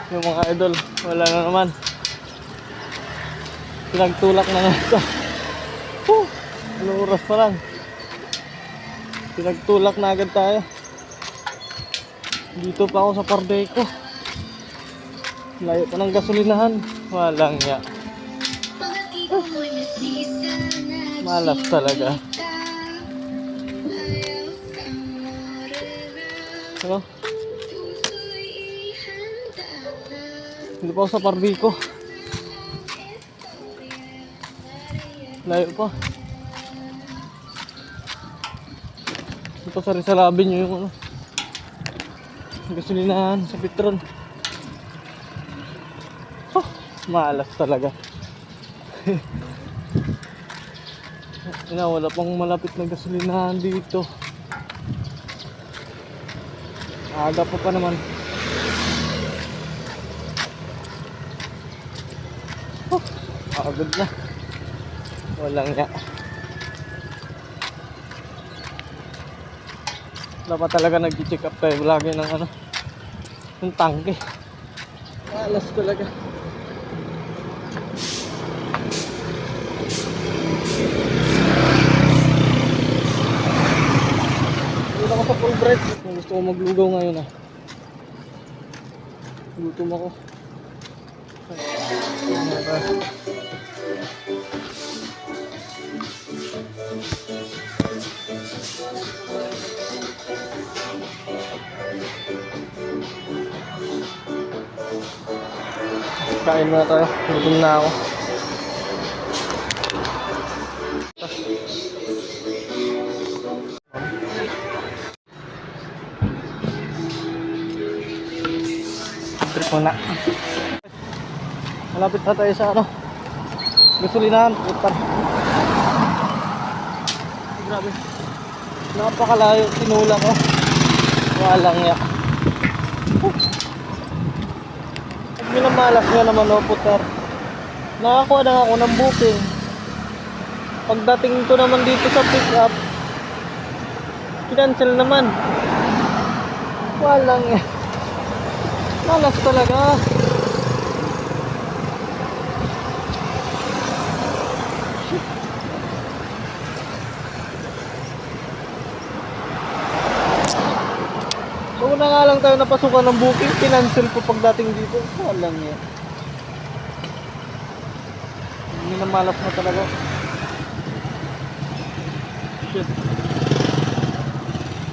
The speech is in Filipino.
Yung mga idol, wala na naman. Pinagtulak na nga ito. Anong oras pa lang? Pinagtulak na agad tayo. Dito pa ako sa Pardeco. Layo pa ng gasolinahan. Walang ya. Malas talaga. Ano? Dito pa ako sa Pardeco. Layo pa. Ito sa Rizal Avenue yung ano, gasolinahan sa Petron. Malas talaga. Wala pang malapit na gasolinahan dito. Aga pa naman. Agad na. Walang ya. Dapat talaga nag-check up tayo lagi ng ano, yung tangke. Malas talaga. Dito ako sa Fulbright. Gusto ko maglugaw ngayon ah. Gutom ako. Kain muna tayo. Gutom na ako. Trip muna. Malapit na tayo sa ano, gasolinahan. Putan. Grabe. Napakalayo. Tinula ko. Walang ya. Minamalas nga naman o putar. Nakakuha na ako ng booking. Pagdating ko naman dito sa pick up, kinancel naman. Walang ya. Malas talaga. Una nga lang tayo napasukan ng booking, kinancel ko pagdating dito. Walang yan. Minamalap na talaga. Shit.